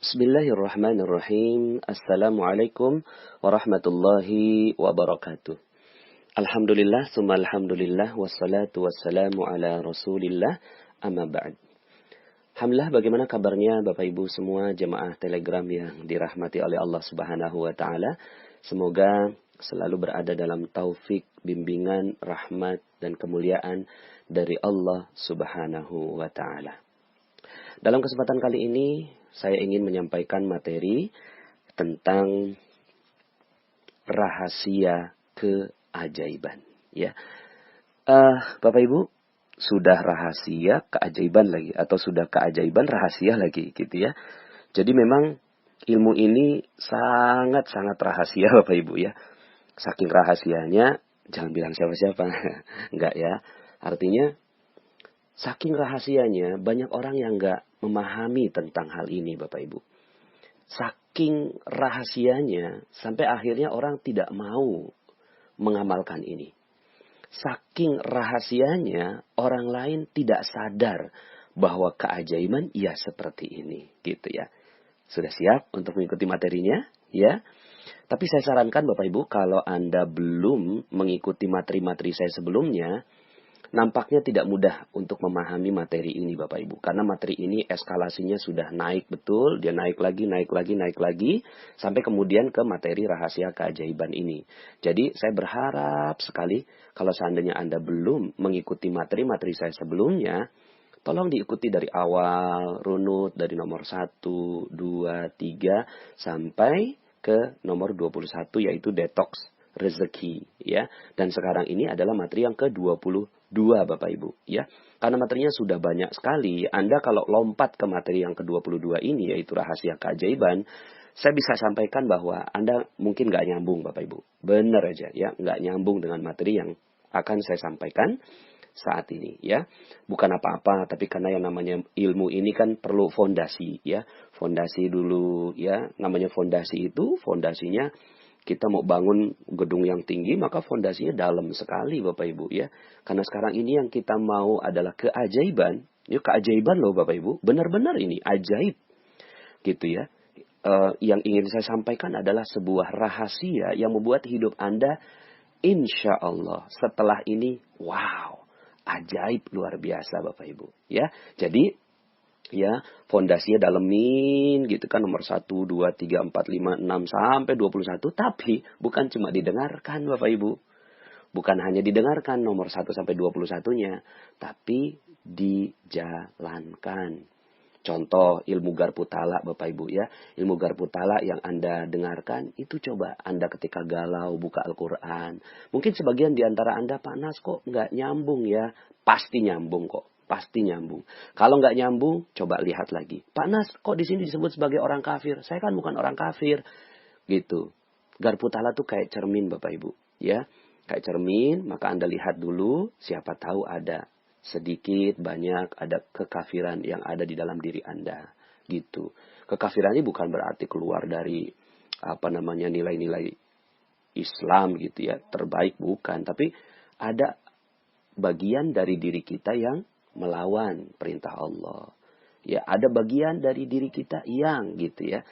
Bismillahirrahmanirrahim. Assalamualaikum warahmatullahi wabarakatuh. Alhamdulillah, summa alhamdulillah, wassalatu wassalamu ala rasulillah, amma ba'd. Alhamdulillah, bagaimana kabarnya Bapak Ibu semua jemaah Telegram yang dirahmati oleh Allah Subhanahu wa Ta'ala. Semoga selalu berada dalam taufik, bimbingan, rahmat, dan kemuliaan dari Allah Subhanahu wa Ta'ala. Dalam kesempatan kali ini, saya ingin menyampaikan materi tentang rahasia keajaiban. Ya, Bapak Ibu, sudah rahasia keajaiban lagi, atau sudah keajaiban rahasia lagi, gitu ya. Jadi memang ilmu ini sangat-sangat rahasia, Bapak Ibu ya. Saking rahasianya, jangan bilang siapa-siapa, enggak ya. Artinya, saking rahasianya, banyak orang yang enggak memahami tentang hal ini, Bapak Ibu. Saking rahasianya, sampai akhirnya orang tidak mau mengamalkan ini. Saking rahasianya, orang lain tidak sadar bahwa keajaiban ia seperti ini, gitu ya. Sudah siap untuk mengikuti materinya? Ya. Tapi saya sarankan Bapak Ibu, kalau Anda belum mengikuti materi-materi saya sebelumnya, nampaknya tidak mudah untuk memahami materi ini Bapak Ibu. Karena materi ini eskalasinya sudah naik betul. Dia naik lagi, naik lagi, naik lagi. Sampai kemudian ke materi rahasia keajaiban ini. Jadi saya berharap sekali kalau seandainya Anda belum mengikuti materi-materi saya sebelumnya, tolong diikuti dari awal, runut dari nomor 1, 2, 3, sampai ke nomor 21 yaitu detox rezeki ya. Dan sekarang ini adalah materi yang ke-22 Bapak Ibu ya. Karena materinya sudah banyak sekali, Anda kalau lompat ke materi yang ke-22 ini yaitu rahasia keajaiban, saya bisa sampaikan bahwa Anda mungkin nggak nyambung Bapak Ibu. Benar aja ya, nggak nyambung dengan materi yang akan saya sampaikan saat ini ya. Bukan apa-apa, tapi karena yang namanya ilmu ini kan perlu fondasi ya. Fondasi dulu ya. Namanya fondasi itu, fondasinya kita mau bangun gedung yang tinggi, maka fondasinya dalam sekali Bapak Ibu ya. Karena sekarang ini yang kita mau adalah keajaiban. Ya, keajaiban loh Bapak Ibu. Benar-benar ini ajaib. Gitu ya. Yang ingin saya sampaikan adalah sebuah rahasia yang membuat hidup Anda insya Allah setelah ini wow. Ajaib luar biasa Bapak Ibu ya. Jadi ya, fondasinya dalemin gitu kan, nomor 1, 2, 3, 4, 5, 6 sampai 21. Tapi bukan cuma didengarkan Bapak Ibu. Bukan hanya didengarkan nomor 1 sampai 21-nya, tapi dijalankan. Contoh ilmu garpu talak Bapak Ibu ya. Ilmu garpu talak yang Anda dengarkan itu coba Anda ketika galau buka Al-Quran. Mungkin sebagian di antara Anda, Pak Nas kok nggak nyambung ya. Pasti nyambung kok. Pasti nyambung. Kalau nggak nyambung, coba lihat lagi. Pak Nas, kok di sini disebut sebagai orang kafir? Saya kan bukan orang kafir. Gitu. Garpu talak tuh kayak cermin Bapak Ibu. Ya, kayak cermin, maka Anda lihat dulu. Siapa tahu ada sedikit, banyak, ada kekafiran yang ada di dalam diri Anda. Gitu. Kekafiran ini bukan berarti keluar dari nilai-nilai Islam gitu ya. Terbaik bukan. Tapi ada bagian dari diri kita yang melawan perintah Allah. Ya, ada bagian dari diri kita yang gitu ya.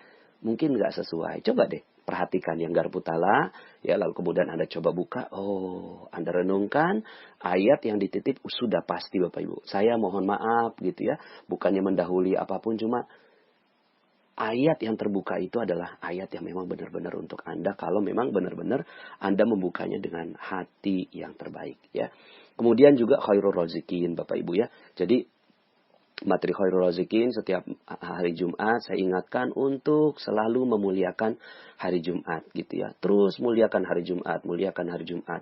Mungkin nggak sesuai. Coba deh perhatikan yang garpu talak. Ya, lalu kemudian Anda coba buka. Oh, Anda renungkan ayat yang dititip sudah pasti Bapak Ibu. Saya mohon maaf gitu ya. Bukannya mendahului apapun, cuma ayat yang terbuka itu adalah ayat yang memang benar-benar untuk Anda. Kalau memang benar-benar Anda membukanya dengan hati yang terbaik ya. Kemudian juga khairul razikin Bapak Ibu ya. Jadi materi khairul razikin setiap hari Jumat saya ingatkan untuk selalu memuliakan hari Jumat gitu ya. Terus muliakan hari Jumat,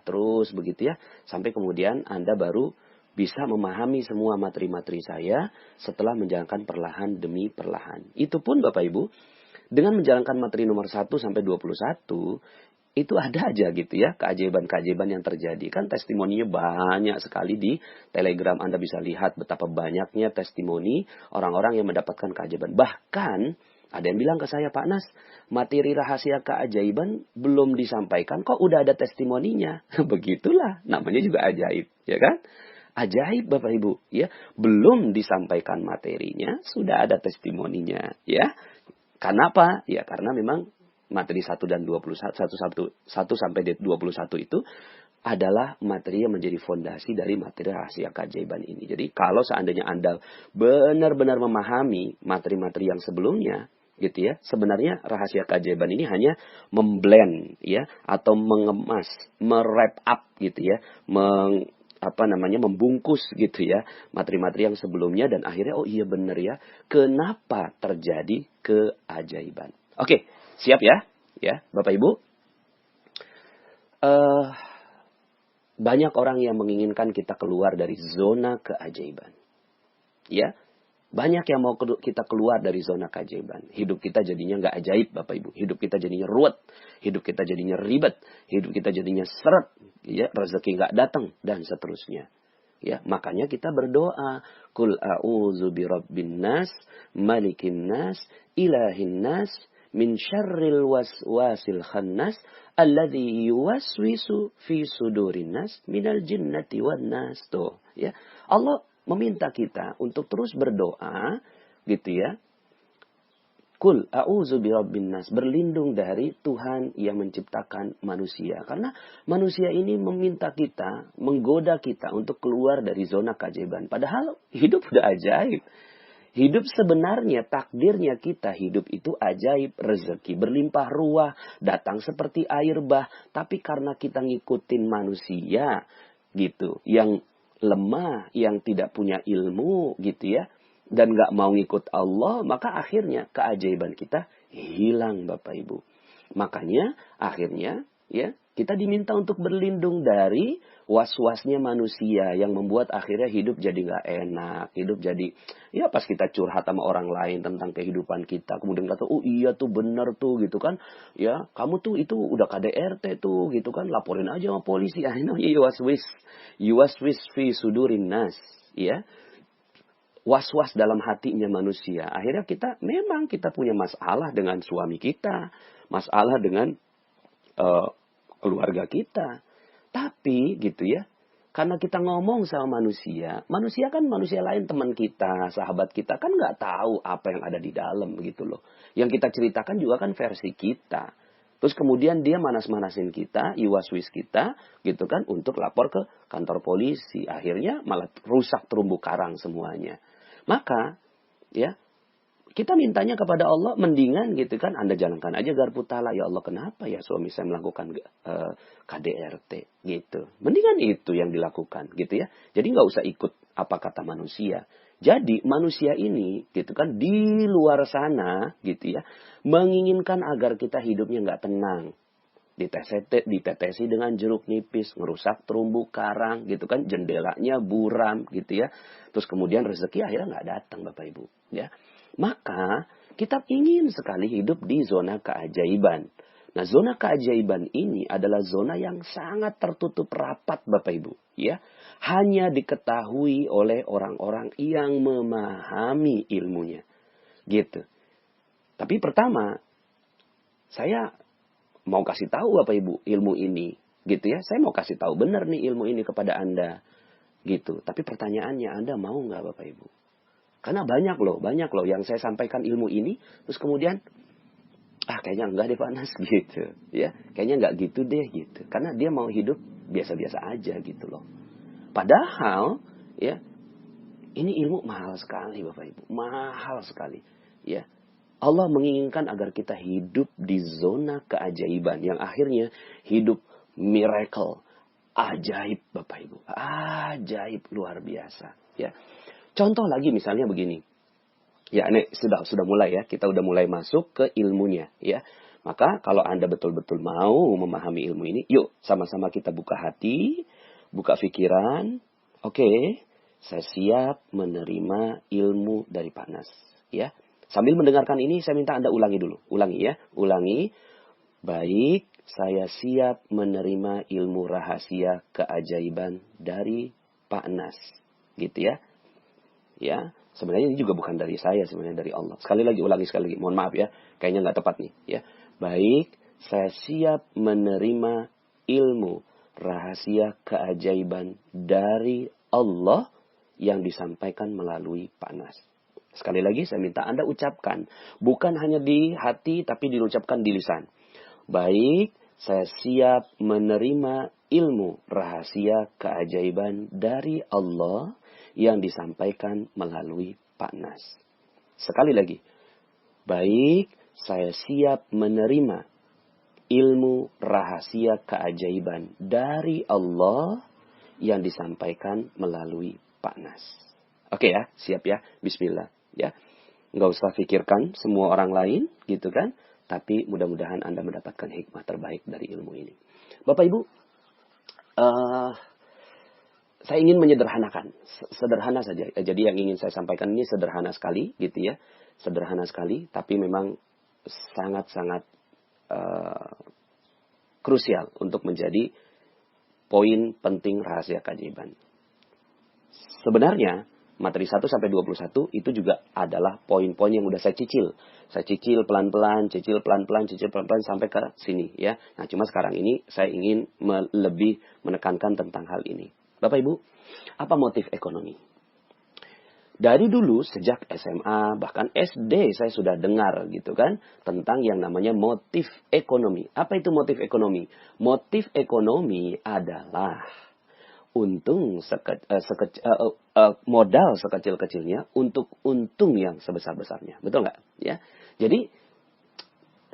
terus begitu ya. Sampai kemudian Anda baru bisa memahami semua materi-materi saya setelah menjalankan perlahan demi perlahan. Itu pun Bapak Ibu, dengan menjalankan materi nomor 1 sampai 21, itu ada aja gitu ya, keajaiban-keajaiban yang terjadi. Kan testimoninya banyak sekali di Telegram. Anda bisa lihat betapa banyaknya testimoni orang-orang yang mendapatkan keajaiban. Bahkan ada yang bilang ke saya, Pak Nas, materi rahasia keajaiban belum disampaikan, kok udah ada testimoninya. Begitulah, namanya juga ajaib, ya kan? Ajaib Bapak Ibu, ya. Belum disampaikan materinya, sudah ada testimoninya, ya. Karena apa? Ya karena memang materi 1 dan 1 sampai 21 itu adalah materi yang menjadi fondasi dari materi rahasia keajaiban ini. Jadi kalau seandainya Anda benar-benar memahami materi-materi yang sebelumnya, gitu ya, sebenarnya rahasia keajaiban ini hanya memblend ya atau mengemas, merap up gitu ya, membungkus gitu ya materi-materi yang sebelumnya, dan akhirnya oh iya benar ya, kenapa terjadi keajaiban. Oke, siap ya Bapak Ibu. Banyak orang yang menginginkan kita keluar dari zona keajaiban. Ya, banyak yang mau kita keluar dari zona keajaiban. Hidup kita jadinya nggak ajaib, Bapak Ibu. Hidup kita jadinya ruwet. Hidup kita jadinya ribet. Hidup kita jadinya seret. Ya, rezeki nggak datang dan seterusnya. Ya, makanya kita berdoa, Qul a'udzu birabbin nas, malikin nas, ilahin nas, min syarril waswasil khannas, alladzi yuwaswisu fi sudurin nas, minal jinnati wan nas. Tuh, ya. Allah meminta kita untuk terus berdoa, gitu ya. Qul a'udzu birabbin nas, berlindung dari Tuhan yang menciptakan manusia. Karena manusia ini meminta kita, menggoda kita untuk keluar dari zona keajaiban. Padahal hidup udah ajaib. Hidup sebenarnya, takdirnya kita hidup itu ajaib, rezeki berlimpah ruah, datang seperti air bah. Tapi karena kita ngikutin manusia, gitu, yang lemah, yang tidak punya ilmu, gitu ya, dan gak mau ngikut Allah, maka akhirnya keajaiban kita hilang, Bapak Ibu. Makanya akhirnya ya kita diminta untuk berlindung dari was-wasnya manusia yang membuat akhirnya hidup jadi gak enak. Hidup jadi, ya pas kita curhat sama orang lain tentang kehidupan kita, kemudian kata, oh iya tuh bener tuh gitu kan. Ya kamu tuh itu udah KDRT tuh gitu kan, laporin aja sama polisi. I know you waswis fi sudurin nas. Ya, was-was dalam hatinya manusia. Akhirnya kita punya masalah dengan suami kita, masalah dengan keluarga kita. Tapi gitu ya, karena kita ngomong sama manusia kan manusia lain, teman kita, sahabat kita kan nggak tahu apa yang ada di dalam gitu loh. Yang kita ceritakan juga kan versi kita. Terus kemudian dia manas-manasin kita, iwaswis kita, gitu kan, untuk lapor ke kantor polisi. Akhirnya malah rusak terumbu karang semuanya. Maka, ya, kita mintanya kepada Allah, mendingan gitu kan, Anda jalankan aja garpu tala. Ya Allah, kenapa ya suami saya melakukan KDRT gitu. Mendingan itu yang dilakukan gitu ya. Jadi nggak usah ikut apa kata manusia. Jadi manusia ini gitu kan di luar sana gitu ya, menginginkan agar kita hidupnya nggak tenang. Ditetesi dengan jeruk nipis, ngerusak terumbu karang gitu kan, jendelanya buram gitu ya. Terus kemudian rezeki akhirnya nggak datang, Bapak Ibu ya. Maka kita ingin sekali hidup di zona keajaiban. Nah, zona keajaiban ini adalah zona yang sangat tertutup rapat, Bapak Ibu ya. Hanya diketahui oleh orang-orang yang memahami ilmunya gitu. Tapi pertama, saya mau kasih tahu Bapak Ibu ilmu ini gitu ya. Saya mau kasih tahu benar nih ilmu ini kepada Anda gitu. Tapi pertanyaannya, Anda mau nggak Bapak Ibu? Karena banyak loh yang saya sampaikan ilmu ini, terus kemudian kayaknya enggak deh Pak Nas gitu ya. Kayaknya enggak gitu deh gitu. Karena dia mau hidup biasa-biasa aja gitu loh. Padahal ya, ini ilmu mahal sekali Bapak Ibu, mahal sekali ya. Allah menginginkan agar kita hidup di zona keajaiban yang akhirnya hidup miracle, ajaib Bapak Ibu, ajaib luar biasa ya. Contoh lagi misalnya begini. Ya, ini sudah mulai ya. Kita udah mulai masuk ke ilmunya ya. Maka kalau Anda betul-betul mau memahami ilmu ini, yuk sama-sama kita buka hati, buka pikiran. Oke, saya siap menerima ilmu dari Pak Nas ya. Sambil mendengarkan ini saya minta Anda ulangi dulu. Ulangi ya. Ulangi. Baik, saya siap menerima ilmu rahasia keajaiban dari Pak Nas. Gitu ya. Ya, sebenarnya ini juga bukan dari saya, sebenarnya dari Allah. Ulangi sekali lagi. Mohon maaf ya, kayaknya nggak tepat nih. Ya, baik, saya siap menerima ilmu rahasia keajaiban dari Allah yang disampaikan melalui Pak Nas. Sekali lagi saya minta Anda ucapkan. Bukan hanya di hati tapi diucapkan di lisan. Baik, saya siap menerima ilmu rahasia keajaiban dari Allah yang disampaikan melalui Pak Nas. Sekali lagi. Baik, saya siap menerima ilmu rahasia keajaiban dari Allah yang disampaikan melalui Pak Nas. Oke ya, siap ya. Bismillah. Ya, nggak usah pikirkan semua orang lain, gitu kan? Tapi mudah-mudahan Anda mendapatkan hikmah terbaik dari ilmu ini. Bapak Ibu, saya ingin menyederhanakan, sederhana saja. Jadi yang ingin saya sampaikan ini sederhana sekali, gitu ya, sederhana sekali. Tapi memang sangat-sangat krusial untuk menjadi poin penting rahasia keajaiban. Sebenarnya materi 1 sampai 21 itu juga adalah poin-poin yang udah saya cicil. Saya cicil pelan-pelan sampai ke sini ya. Nah, cuma sekarang ini saya ingin lebih menekankan tentang hal ini. Bapak Ibu, apa motif ekonomi? Dari dulu sejak SMA bahkan SD saya sudah dengar gitu kan tentang yang namanya motif ekonomi. Apa itu motif ekonomi? Motif ekonomi adalah modal sekecil-kecilnya untuk untung yang sebesar-besarnya. Betul nggak? Ya. Jadi,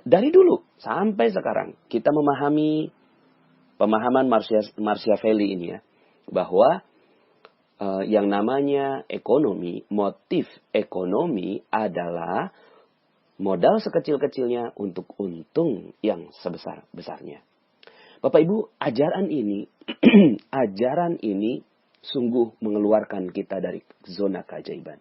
dari dulu sampai sekarang, kita memahami pemahaman Machiavelli ini ya. Bahwa yang namanya ekonomi, motif ekonomi adalah modal sekecil-kecilnya untuk untung yang sebesar-besarnya. Bapak Ibu, ajaran ini sungguh mengeluarkan kita dari zona keajaiban.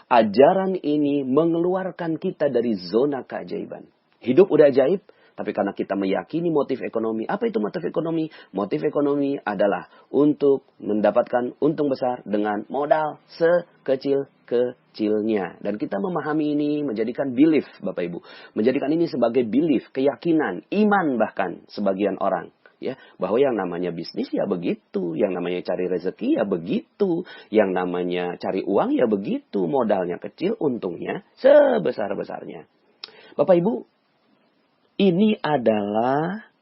Ajaran ini mengeluarkan kita dari zona keajaiban. Hidup udah ajaib, tapi karena kita meyakini motif ekonomi. Apa itu motif ekonomi? Motif ekonomi adalah untuk mendapatkan untung besar dengan modal sekecil-kecilnya. Dan kita memahami ini menjadikan belief, Bapak Ibu. Menjadikan ini sebagai belief, keyakinan, iman bahkan sebagian orang. Ya, bahwa yang namanya bisnis ya begitu, yang namanya cari rezeki ya begitu, yang namanya cari uang ya begitu, modalnya kecil, untungnya sebesar-besarnya. Bapak Ibu, ini adalah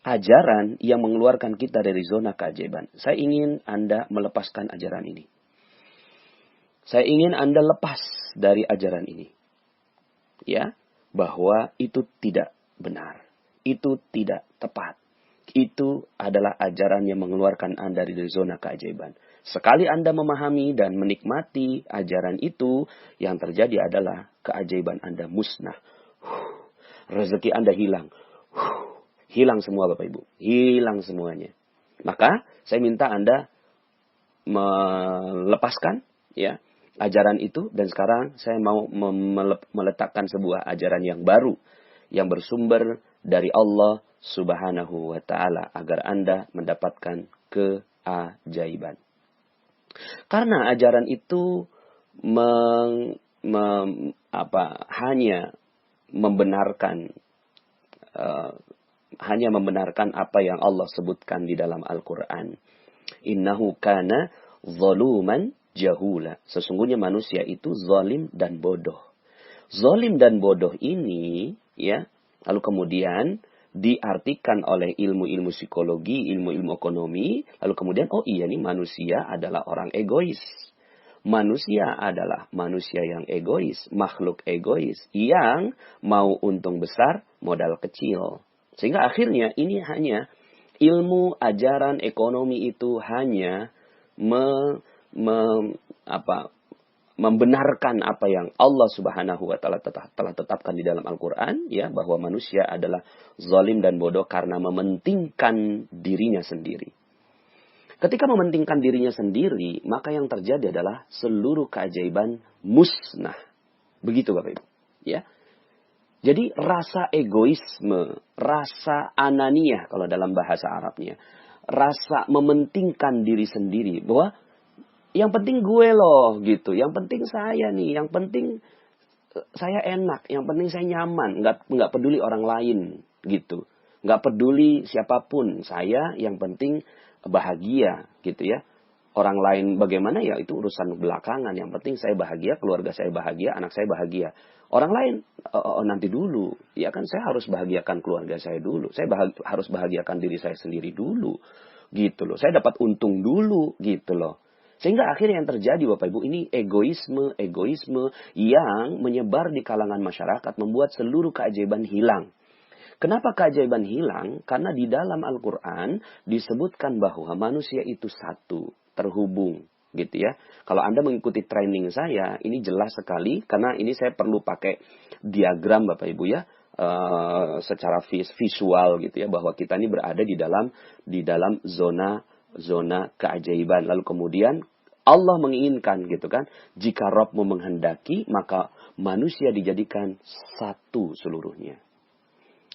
ajaran yang mengeluarkan kita dari zona keajaiban. Saya ingin Anda melepaskan ajaran ini. Saya ingin Anda lepas dari ajaran ini. Ya, bahwa itu tidak benar. Itu tidak tepat. Itu adalah ajaran yang mengeluarkan Anda dari zona keajaiban. Sekali Anda memahami dan menikmati ajaran itu, yang terjadi adalah keajaiban Anda musnah. Rezeki Anda hilang. Hilang semua Bapak Ibu. Hilang semuanya. Maka saya minta Anda melepaskan ya ajaran itu. Dan sekarang saya mau meletakkan sebuah ajaran yang baru. Yang bersumber dari Allah Subhanahu wa Ta'ala. Agar Anda mendapatkan keajaiban. Karena ajaran itu hanya membenarkan apa yang Allah sebutkan di dalam Al-Quran. Innahu kana zaluman jahula. Sesungguhnya manusia itu zalim dan bodoh. Zalim dan bodoh ini, ya, lalu kemudian diartikan oleh ilmu-ilmu psikologi, ilmu-ilmu ekonomi, lalu kemudian, oh iya nih manusia adalah orang egois. Manusia adalah manusia yang egois, makhluk egois, yang mau untung besar, modal kecil. Sehingga akhirnya ini hanya ilmu ajaran ekonomi itu hanya membenarkan apa yang Allah Subhanahu wa Ta'ala telah tetapkan di dalam Al-Quran, ya, bahwa manusia adalah zalim dan bodoh karena mementingkan dirinya sendiri. Ketika mementingkan dirinya sendiri, maka yang terjadi adalah seluruh keajaiban musnah. Begitu Bapak Ibu. Ya. Jadi rasa egoisme, rasa ananiyah kalau dalam bahasa Arabnya. Rasa mementingkan diri sendiri. Bahwa yang penting gue loh gitu. Yang penting saya nih. Yang penting saya enak. Yang penting saya nyaman. Nggak peduli orang lain gitu. Nggak peduli siapapun. Saya yang penting bahagia gitu ya. Orang lain bagaimana ya itu urusan belakangan. Yang penting saya bahagia, keluarga saya bahagia, anak saya bahagia. Orang lain nanti dulu. Ya kan saya harus bahagiakan keluarga saya dulu. Saya harus bahagiakan diri saya sendiri dulu. Gitu loh. Saya dapat untung dulu gitu loh. Sehingga akhirnya yang terjadi Bapak Ibu ini egoisme yang menyebar di kalangan masyarakat membuat seluruh keajaiban hilang. Kenapa keajaiban hilang? Karena di dalam Al-Quran disebutkan bahwa manusia itu satu, terhubung. Gitu ya. Kalau Anda mengikuti training saya, ini jelas sekali. Karena ini saya perlu pakai diagram Bapak Ibu ya. Secara visual gitu ya. Bahwa kita ini berada di dalam zona keajaiban. Lalu kemudian Allah menginginkan gitu kan. Jika Rabb menghendaki, maka manusia dijadikan satu seluruhnya.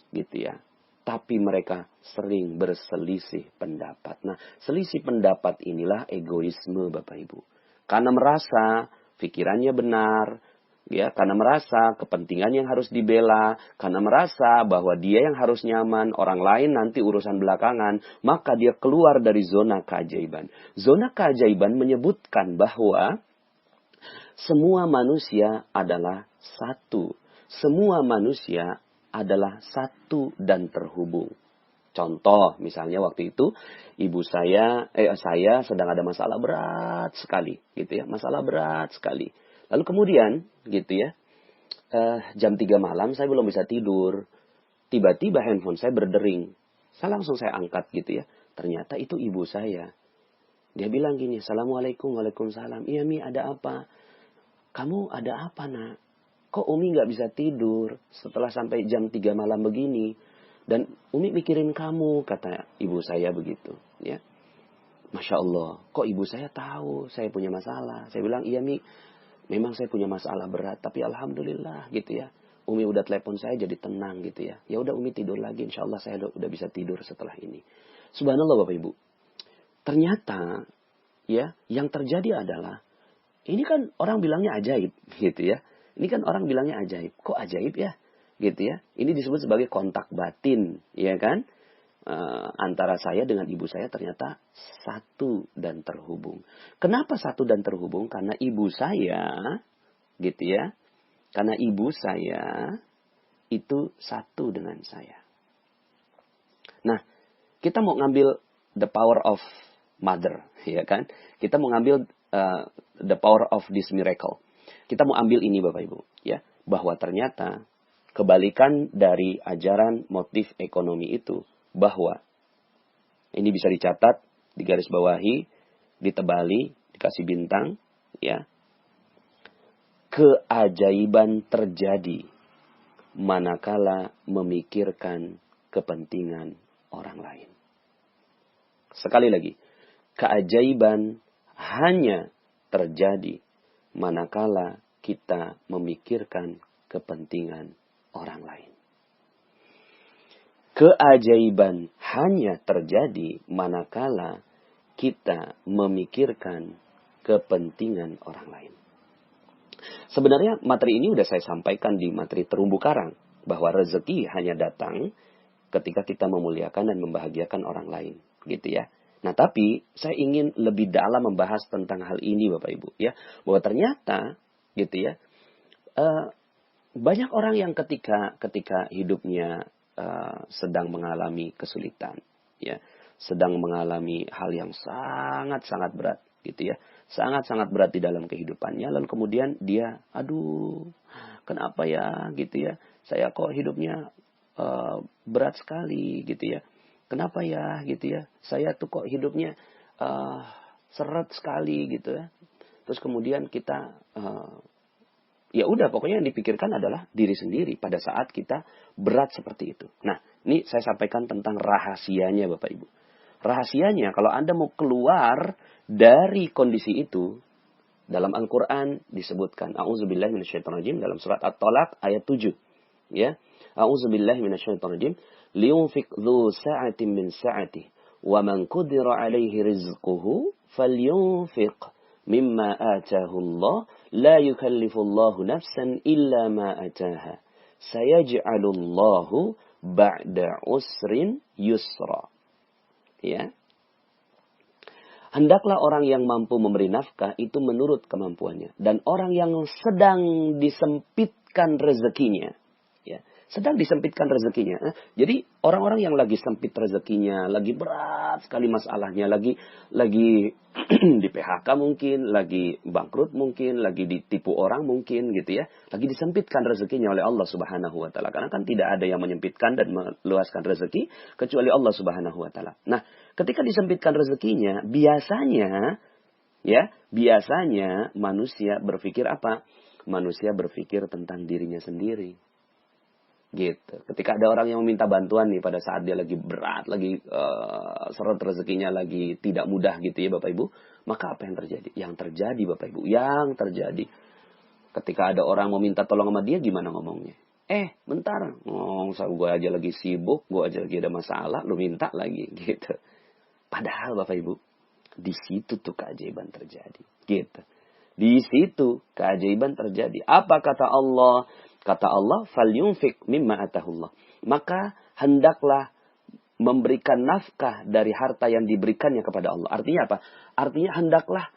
Gitu ya. Tapi mereka sering berselisih pendapat. Nah, selisih pendapat inilah egoisme Bapak Ibu. Karena merasa pikirannya benar, ya, karena merasa kepentingan yang harus dibela, karena merasa bahwa dia yang harus nyaman, orang lain nanti urusan belakangan, maka dia keluar dari zona keajaiban. Zona keajaiban menyebutkan bahwa semua manusia adalah satu. Semua manusia adalah satu dan terhubung. Contoh, misalnya waktu itu saya sedang ada masalah berat sekali, gitu ya, masalah berat sekali. Lalu kemudian, gitu ya, jam 3 malam saya belum bisa tidur. Tiba-tiba handphone saya berdering. Saya angkat gitu ya. Ternyata itu ibu saya. Dia bilang gini, Assalamualaikum, Waalaikumsalam. Iya Mi, ada apa? Kamu ada apa nak? Kok Umi nggak bisa tidur setelah sampai jam 3 malam begini? Dan Umi mikirin kamu, kata ibu saya begitu. Ya, Masya Allah, kok ibu saya tahu saya punya masalah? Saya bilang, iya Mi, memang saya punya masalah berat, tapi Alhamdulillah gitu ya. Umi udah telepon saya jadi tenang gitu ya. Ya udah Umi tidur lagi, Insya Allah saya udah bisa tidur setelah ini. Subhanallah Bapak Ibu. Ternyata ya yang terjadi adalah ini kan orang bilangnya ajaib gitu ya. Ini kan orang bilangnya ajaib. Kok ajaib ya? Gitu ya. Ini disebut sebagai kontak batin, ya kan? Antara saya dengan ibu saya ternyata satu dan terhubung. Kenapa satu dan terhubung? Karena ibu saya, gitu ya. Karena ibu saya itu satu dengan saya. Nah, kita mau ngambil the power of mother, ya kan? Kita mau ngambil the power of this miracle. Kita mau ambil ini Bapak Ibu, ya, bahwa ternyata kebalikan dari ajaran motif ekonomi itu, bahwa ini bisa dicatat, digaris bawahi, ditebali, dikasih bintang, ya. Keajaiban terjadi manakala memikirkan kepentingan orang lain. Sekali lagi, keajaiban hanya terjadi manakala kita memikirkan kepentingan orang lain. Keajaiban hanya terjadi manakala kita memikirkan kepentingan orang lain. Sebenarnya materi ini sudah saya sampaikan di materi terumbu karang. Bahwa rezeki hanya datang ketika kita memuliakan dan membahagiakan orang lain. Gitu ya. Nah tapi saya ingin lebih dalam membahas tentang hal ini Bapak Ibu. Ya, bahwa ternyata gitu ya. Banyak orang yang ketika hidupnya sedang mengalami kesulitan. Ya, sedang mengalami hal yang sangat-sangat berat. Gitu ya. Sangat-sangat berat di dalam kehidupannya. Lalu kemudian dia, aduh kenapa ya gitu ya. Saya kok hidupnya berat sekali gitu ya. Kenapa ya gitu ya. Saya tuh kok hidupnya seret sekali gitu ya. Terus kemudian kita ya udah pokoknya yang dipikirkan adalah diri sendiri pada saat kita berat seperti itu. Nah, ini saya sampaikan tentang rahasianya Bapak Ibu. Rahasianya kalau Anda mau keluar dari kondisi itu, dalam Al-Quran disebutkan, A'udzubillahi minasyaitonirrajim, dalam surat At-Talaq ayat 7. Ya, A'udzubillahi minasyaitonirrajim, liyunfiq dzu sa'atin min sa'atihi, wa man qudira 'alaihi rizquhu falyunfiq mimma ataahu Allah, la yukallifullahu nafsan illa ma ataaha. Sayaj'alullahu ba'da usrin yusra. Ya. Hendaklah orang yang mampu memberi nafkah itu menurut kemampuannya. Dan orang yang sedang disempitkan rezekinya. Ya, sedang disempitkan rezekinya. Jadi orang-orang yang lagi sempit rezekinya, lagi berat sekali masalahnya, lagi di PHK mungkin, lagi bangkrut mungkin, lagi ditipu orang mungkin gitu ya. Lagi disempitkan rezekinya oleh Allah Subhanahu wa taala. Karena kan tidak ada yang menyempitkan dan meluaskan rezeki kecuali Allah Subhanahu wa taala. Nah, ketika disempitkan rezekinya, biasanya manusia berpikir apa? Manusia berpikir tentang dirinya sendiri. Gitu. Ketika ada orang yang meminta bantuan nih pada saat dia lagi berat, lagi seret rezekinya lagi tidak mudah gitu ya Bapak Ibu, maka apa yang terjadi? Yang terjadi Bapak Ibu, yang terjadi ketika ada orang mau minta tolong sama dia, gimana ngomongnya? Bentar, gue aja lagi sibuk, gue aja lagi ada masalah, lu minta lagi gitu. Padahal Bapak Ibu, di situ tuh keajaiban terjadi. Gitu. Di situ keajaiban terjadi. Apa kata Allah? Kata Allah, "Falyunfik mimma atahullah." Maka hendaklah memberikan nafkah dari harta yang diberikannya kepada Allah. Artinya apa? Artinya hendaklah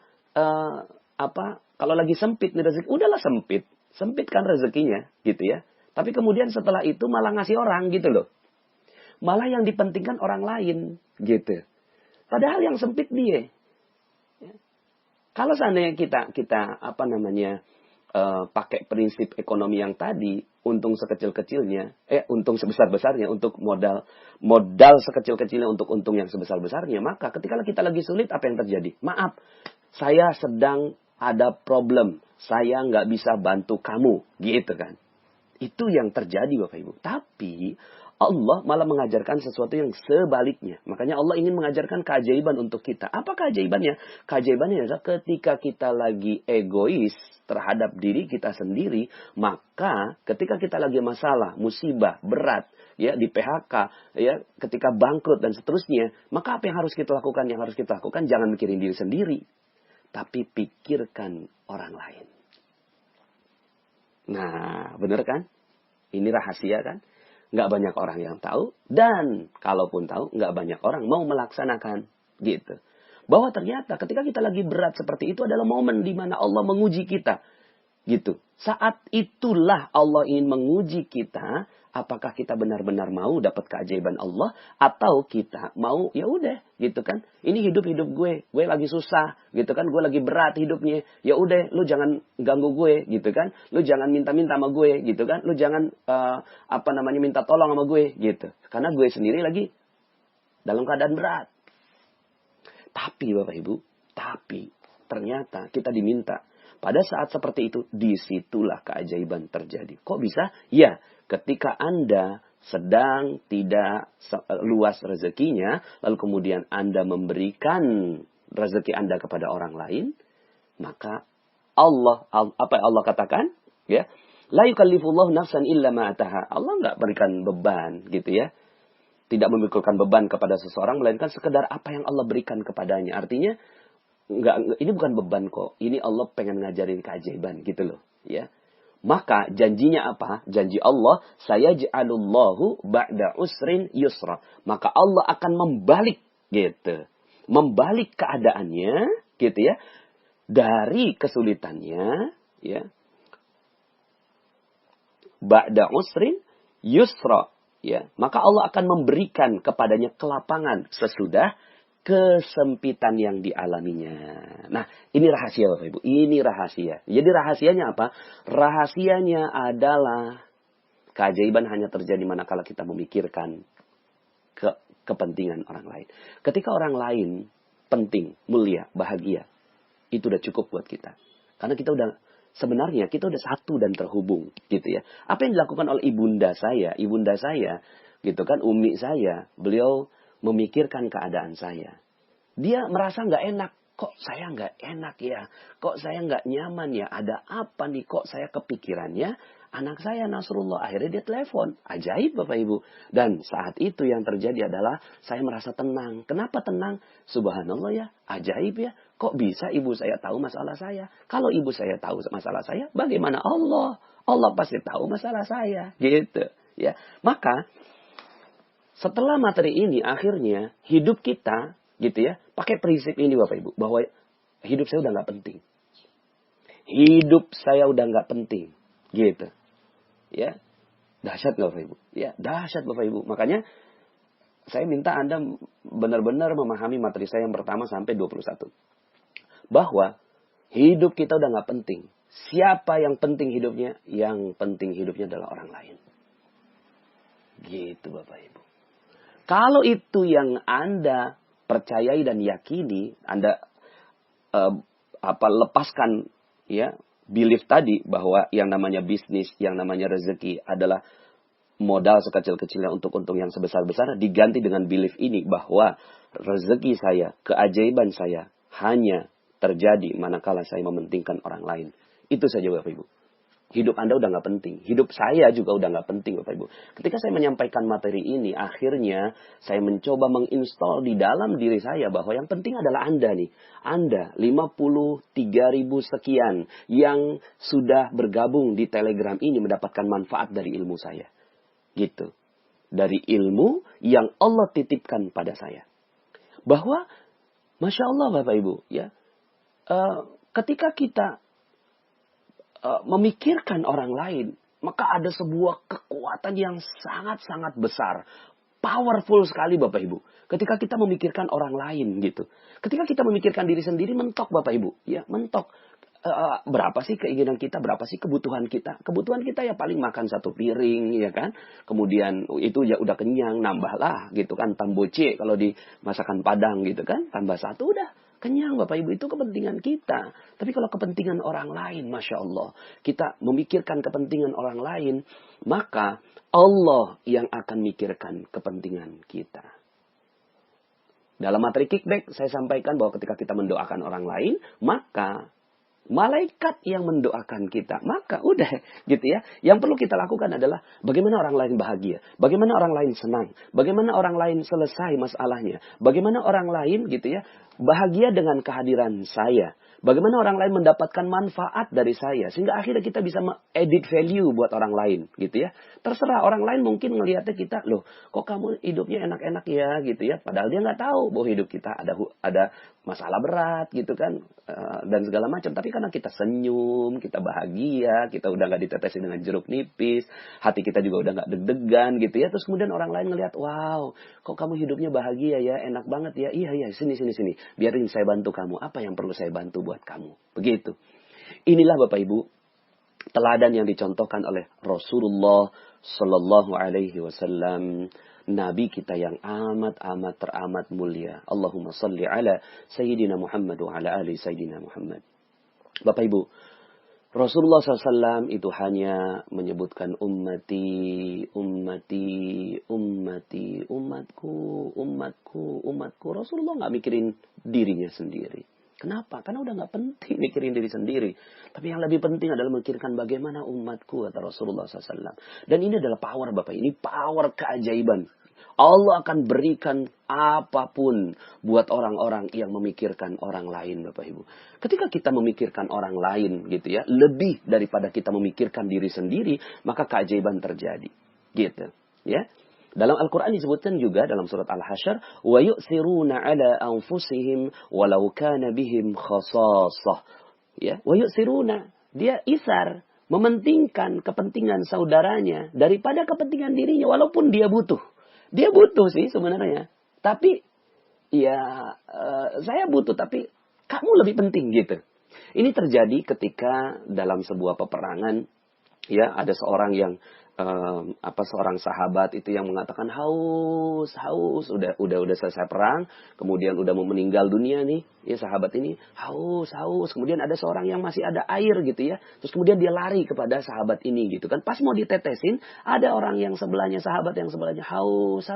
kalau lagi sempit nih rezeki, udahlah sempit. Sempitkan rezekinya, gitu ya. Tapi kemudian setelah itu malah ngasih orang gitu loh. Malah yang dipentingkan orang lain, gitu. Padahal yang sempit dia. Kalau seandainya kita pakai prinsip ekonomi yang tadi, untung sekecil-kecilnya, untung sebesar-besarnya, untuk modal sekecil-kecilnya untuk untung yang sebesar-besarnya, maka ketika kita lagi sulit, apa yang terjadi? Maaf, saya sedang ada problem, saya nggak bisa bantu kamu, gitu kan. Itu yang terjadi Bapak Ibu. Tapi Allah malah mengajarkan sesuatu yang sebaliknya. Makanya Allah ingin mengajarkan keajaiban untuk kita. Apa keajaibannya? Keajaibannya adalah ketika kita lagi egois terhadap diri kita sendiri, maka ketika kita lagi masalah, musibah, berat, ya di PHK, ya ketika bangkrut dan seterusnya, maka apa yang harus kita lakukan? Yang harus kita lakukan jangan mikirin diri sendiri, tapi pikirkan orang lain. Nah, benar kan? Ini rahasia kan? Nggak banyak orang yang tahu, dan kalaupun tahu, nggak banyak orang mau melaksanakan, gitu. Bahwa ternyata ketika kita lagi berat seperti itu adalah momen di mana Allah menguji kita, gitu. Saat itulah Allah ingin menguji kita, apakah kita benar-benar mau dapat keajaiban Allah, atau kita mau, ya udah, gitu kan. Ini hidup gue lagi susah, gitu kan. Gue lagi berat hidupnya, ya udah, lu jangan ganggu gue, gitu kan. Lu jangan minta-minta sama gue, gitu kan. Lu jangan minta tolong sama gue, gitu. Karena gue sendiri lagi dalam keadaan berat. Tapi Bapak Ibu, ternyata kita diminta. Pada saat seperti itu, disitulah keajaiban terjadi. Kok bisa? Ya, ketika Anda sedang tidak luas rezekinya, lalu kemudian Anda memberikan rezeki Anda kepada orang lain, maka apa yang Allah katakan? Ya, la yukallifullahu nafsan illa ma ataha. Allah nggak berikan beban, gitu ya. Tidak memikulkan beban kepada seseorang, melainkan sekedar apa yang Allah berikan kepadanya. Artinya, ini bukan beban kok. Ini Allah pengen ngajarin keajaiban gitu loh, ya. Maka janjinya apa? Janji Allah, sayaj'alullahu ba'da usrin yusra. Maka Allah akan membalik gitu. Membalik keadaannya gitu ya. Dari kesulitannya ya. Ba'da usrin yusra ya. Maka Allah akan memberikan kepadanya kelapangan sesudah kesempitan yang dialaminya. Nah, ini rahasia Bapak Ibu. Ini rahasia. Jadi rahasianya apa? Rahasianya adalah keajaiban hanya terjadi manakala kita memikirkan kepentingan orang lain. Ketika orang lain penting, mulia, bahagia, itu udah cukup buat kita. Karena sebenarnya kita udah satu dan terhubung, gitu ya. Apa yang dilakukan oleh ibunda saya, gitu kan, umi saya, beliau memikirkan keadaan saya. Dia merasa nggak enak. Kok saya nggak enak ya? Kok saya nggak nyaman ya? Ada apa nih? Kok saya kepikirannya? Anak saya Nasrullah. Akhirnya dia telepon. Ajaib Bapak Ibu. Dan saat itu yang terjadi adalah saya merasa tenang. Kenapa tenang? Subhanallah ya. Ajaib ya. Kok bisa ibu saya tahu masalah saya? Kalau ibu saya tahu masalah saya, bagaimana Allah? Allah pasti tahu masalah saya. Gitu. Ya. Maka setelah materi ini akhirnya hidup kita gitu ya, pakai prinsip ini Bapak Ibu, bahwa hidup saya udah nggak penting. Hidup saya udah nggak penting, gitu. Ya, dahsyat nggak Bapak Ibu? Ya, dahsyat Bapak Ibu. Makanya saya minta Anda benar-benar memahami materi saya yang pertama sampai 21. Bahwa hidup kita udah nggak penting. Siapa yang penting hidupnya? Yang penting hidupnya adalah orang lain. Gitu Bapak Ibu. Kalau itu yang Anda percayai dan yakini, Anda lepaskan ya belief tadi bahwa yang namanya bisnis, yang namanya rezeki adalah modal sekecil-kecilnya untuk untung yang sebesar-besar, diganti dengan belief ini bahwa rezeki saya, keajaiban saya hanya terjadi manakala saya mementingkan orang lain. Itu saja Bapak Ibu. Hidup Anda udah nggak penting. Hidup saya juga udah nggak penting Bapak Ibu. Ketika saya menyampaikan materi ini, akhirnya saya mencoba menginstall di dalam diri saya bahwa yang penting adalah Anda nih. Anda 53.000 sekian yang sudah bergabung di Telegram ini mendapatkan manfaat dari ilmu saya. Gitu. Dari ilmu yang Allah titipkan pada saya. Bahwa, Masya Allah Bapak Ibu, ya, ketika kita memikirkan orang lain, maka ada sebuah kekuatan yang sangat-sangat besar. Powerful sekali Bapak Ibu. Ketika kita memikirkan orang lain gitu. Ketika kita memikirkan diri sendiri, mentok Bapak Ibu. Ya, mentok. Berapa sih keinginan kita, berapa sih kebutuhan kita. Kebutuhan kita ya paling makan satu piring, ya kan. Kemudian itu ya udah kenyang, nambahlah gitu kan. Tamboce kalau di masakan Padang gitu kan. Tambah satu udah kenyang Bapak Ibu, itu kepentingan kita. Tapi kalau kepentingan orang lain, Masya Allah. Kita memikirkan kepentingan orang lain, maka Allah yang akan mikirkan kepentingan kita. Dalam materi kickback, saya sampaikan bahwa ketika kita mendoakan orang lain, maka malaikat yang mendoakan kita. Maka udah gitu ya. Yang perlu kita lakukan adalah bagaimana orang lain bahagia. Bagaimana orang lain senang. Bagaimana orang lain selesai masalahnya. Bagaimana orang lain gitu ya bahagia dengan kehadiran saya. Bagaimana orang lain mendapatkan manfaat dari saya. Sehingga akhirnya kita bisa edit value buat orang lain gitu ya. Terserah orang lain mungkin ngelihatnya kita, loh kok kamu hidupnya enak-enak ya gitu ya. Padahal dia nggak tahu bahwa hidup kita ada masalah berat gitu kan. Dan segala macam. Tapi karena kita senyum, kita bahagia, kita udah nggak ditetesin dengan jeruk nipis. Hati kita juga udah nggak deg-degan gitu ya. Terus kemudian orang lain ngelihat, wow kok kamu hidupnya bahagia ya, enak banget ya. Iya, sini. Biarin saya bantu kamu. Apa yang perlu saya bantu buat kamu. Begitu. Inilah Bapak Ibu teladan yang dicontohkan oleh Rasulullah Sallallahu Alaihi Wasallam, Nabi kita yang amat teramat mulia. Allahumma salli ala Sayyidina Muhammad wa ala ali Sayyidina Muhammad. Bapak Ibu, Rasulullah SAW itu hanya menyebutkan ummati, umatku. Rasulullah nggak mikirin dirinya sendiri. Kenapa? Karena udah nggak penting mikirin diri sendiri. Tapi yang lebih penting adalah memikirkan bagaimana umatku, kata Rasulullah SAW. Dan ini adalah power Bapak. Ini power keajaiban. Allah akan berikan apapun buat orang-orang yang memikirkan orang lain Bapak Ibu. Ketika kita memikirkan orang lain gitu ya, lebih daripada kita memikirkan diri sendiri, maka keajaiban terjadi. Gitu, ya. Dalam Al-Qur'an disebutkan juga dalam surat Al-Hasyr, wa yu'thiruna 'ala anfusihim walau kana bihim khasasah. Ya, wa yu'thiruna, dia isar, mementingkan kepentingan saudaranya daripada kepentingan dirinya walaupun dia butuh. Dia butuh sih sebenarnya. Tapi ya saya butuh tapi kamu lebih penting gitu. Ini terjadi ketika dalam sebuah peperangan ya ada seorang yang seorang sahabat itu yang mengatakan haus udah selesai perang, kemudian udah mau meninggal dunia nih ya sahabat ini haus kemudian ada seorang yang masih ada air gitu ya, terus kemudian dia lari kepada sahabat ini gitu kan, pas mau ditetesin ada orang yang sebelahnya, sahabat yang sebelahnya haus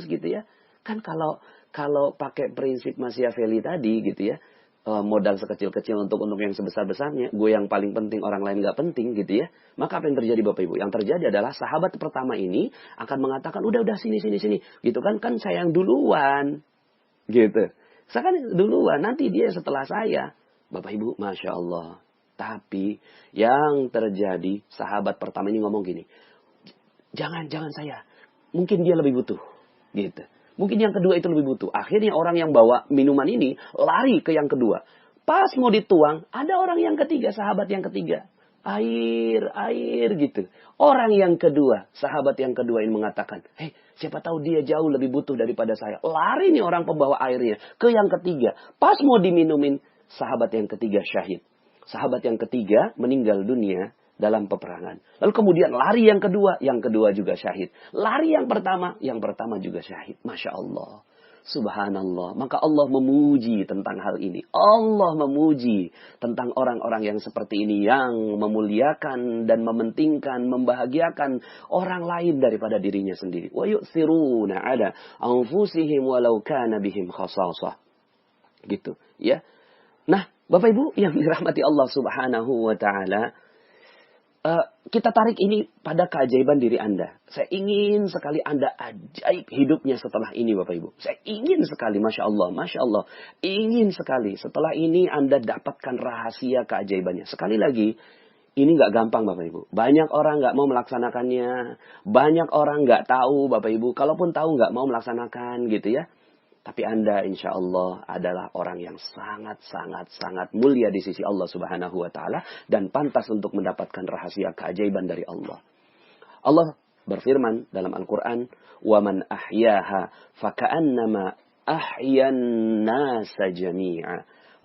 gitu ya kan. Kalau pakai prinsip Machiavelli tadi gitu ya, modal sekecil-kecil untuk yang sebesar-besarnya, gue yang paling penting, orang lain gak penting gitu ya. Maka apa yang terjadi Bapak Ibu? Yang terjadi adalah sahabat pertama ini akan mengatakan, udah sini. Gitu kan saya yang duluan. Gitu. Saya kan duluan, nanti dia setelah saya. Bapak Ibu, Masya Allah. Tapi yang terjadi, sahabat pertama ini ngomong gini, jangan saya. Mungkin dia lebih butuh. Gitu. Mungkin yang kedua itu lebih butuh. Akhirnya orang yang bawa minuman ini lari ke yang kedua. Pas mau dituang, ada orang yang ketiga, sahabat yang ketiga. Air gitu. Orang yang kedua, sahabat yang kedua ini mengatakan, hei, siapa tahu dia jauh lebih butuh daripada saya. Lari nih orang pembawa airnya ke yang ketiga. Pas mau diminumin, sahabat yang ketiga syahid. Sahabat yang ketiga meninggal dunia dalam peperangan. Lalu kemudian lari yang kedua juga syahid. Lari yang pertama juga syahid. Masya Allah. Subhanallah. Maka Allah memuji tentang hal ini. Allah memuji tentang orang-orang yang seperti ini. Yang memuliakan dan mementingkan, membahagiakan orang lain daripada dirinya sendiri. Wa yu'thiruna ala anfusihim walau kana bihim khasasah. Gitu. Ya. Nah, Bapak Ibu yang dirahmati Allah Subhanahu wa ta'ala. Kita tarik ini pada keajaiban diri Anda. Saya ingin sekali Anda ajaib hidupnya setelah ini Bapak Ibu. Saya ingin sekali, Masya Allah, Masya Allah. Ingin sekali setelah ini Anda dapatkan rahasia keajaibannya. Sekali lagi, ini nggak gampang Bapak Ibu. Banyak orang nggak mau melaksanakannya. Banyak orang nggak tahu Bapak Ibu. Kalaupun tahu nggak mau melaksanakan gitu ya. Tapi Anda insya Allah adalah orang yang sangat mulia di sisi Allah Subhanahu wa ta'ala. Dan pantas untuk mendapatkan rahasia keajaiban dari Allah. Allah berfirman dalam Al-Quran. وَمَنْ أَحْيَاهَا فَكَأَنَّمَا أَحْيَا النَّاسَ جَمِيعًا.